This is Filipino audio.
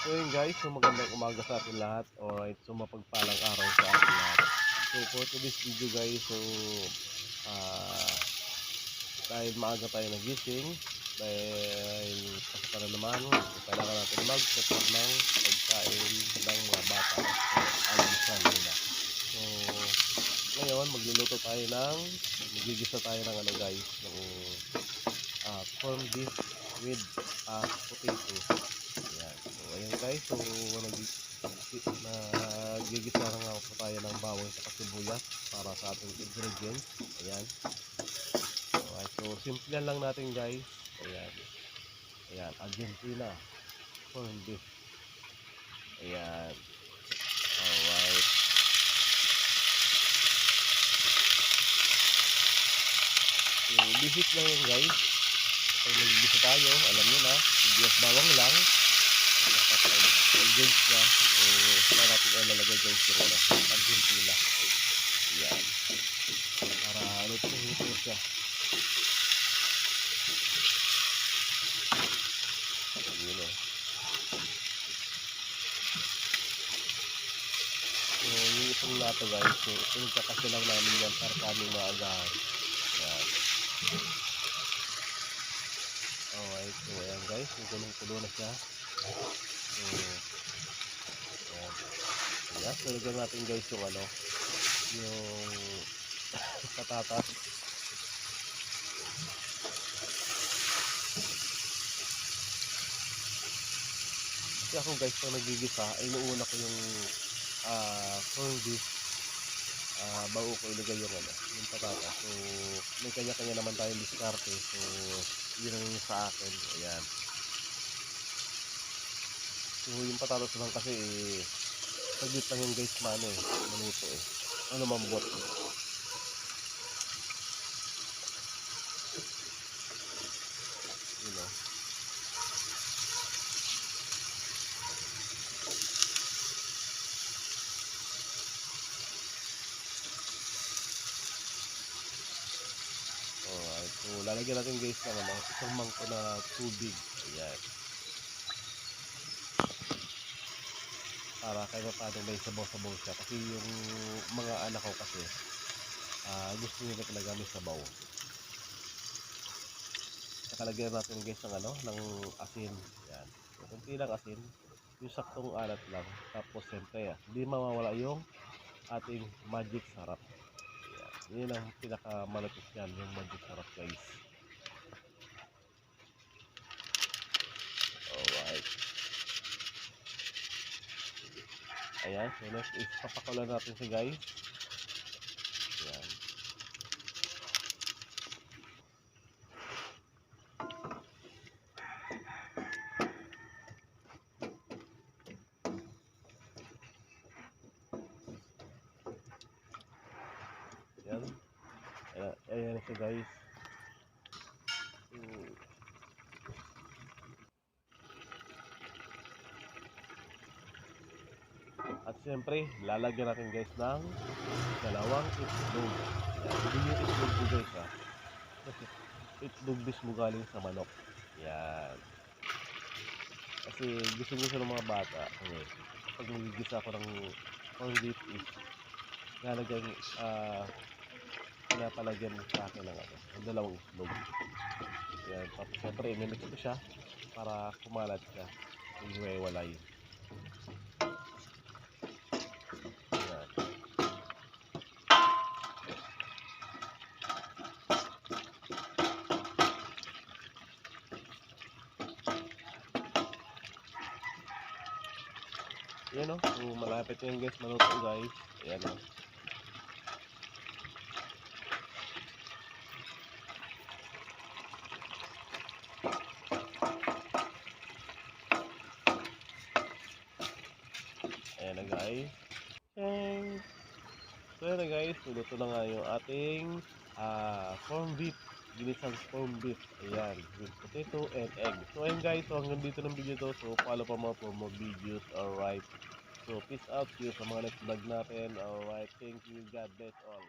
So yun guys, so magandang umaga sa atin lahat. Alright, so mapagpalang araw sa atin lahat. So for today's video guys, so ah dahil maaga tayo nagising, dahil kasi para naman, so kailangan natin mag-prepare ng pagkain ng mga bata. So almusal nila. So ngayon, magluluto tayo magigisa tayo ng ano guys, ng corned beef with potato. Ayan. So, ayan guys. So, nagigisa na nga po tayo ng bawang at sibuyas para sa ating ingredients. Ayan. Alright. So, simple lang natin guys. Ayan. Ayan. Argentina. Corned beef. Ayan. Alright. So, basic lang yan guys. Pag nagigisa tayo, alam nyo na, sibuyas bawang lang. Ingredients na. So, saka natin ilalagay guys yung Argentina. Ayan. Para luto siya. Ayan o. So, yung itong lato guys, so, pinagkakasya lang namin yan para kami maagahan. Ayan. Alright, so ayan guys, yung kulong-kulo na siya. So, ayan. Ayan, so lagyan natin guys yung yung patatas. Kasi ako guys, pag nagigisa, inuuna ko yung corned beef. Bago ko ilagay yung patatas. So, may kanya-kanya naman tayong diskarte. So, yun ang sa akin. Ayan. So, yung patatas lang kasi saglit lang yung guys manuto mambot. You know. Alright, so lalagyan natin guys ng isang mangko na tubig. Ayan. Para kahit paano may sabaw-sabaw siya. Kasi yung mga anak ko kasi gusto nila talaga may sabaw. Saka lagyan natin guys ng asin. Ayan. So, kunti lang asin. Yung saktong alat lang. Tapos siyempre hindi mawawala yung ating magic sarap. Ayan. Yun ang pinakamalapit yan, yung magic sarap guys. Alright. Ayan, so next is papakulan natin siya guys. Ayan. Ayan. Ayan siya guys. At siyempre, lalagyan natin guys ng dalawang itlog. Ayan. Hindi yung itlog ko guys Itlog mismo galing sa manok. Ayan. Kasi gusto ng mga bata. Okay. Pag magigisa ako ng corned beef is pinapalagyan sa akin ng dalawang itlog. Ayan. Tapos siyempre, imimix ko siya para kumalat siya. Iwewalay. Ayan o, so malapit na yung guys maluto guys. Ayan o. Ayan na guys. Thanks. So ayan na guys, luto na nga yung ating corned beef. Ginisang corned beef. Ayan, with potato and egg. So ayan guys, so hanggang dito ng video to. So follow pa mga for more videos. Alright. So peace out. See you sa mga next vlog natin. Alright. Thank you. God bless all.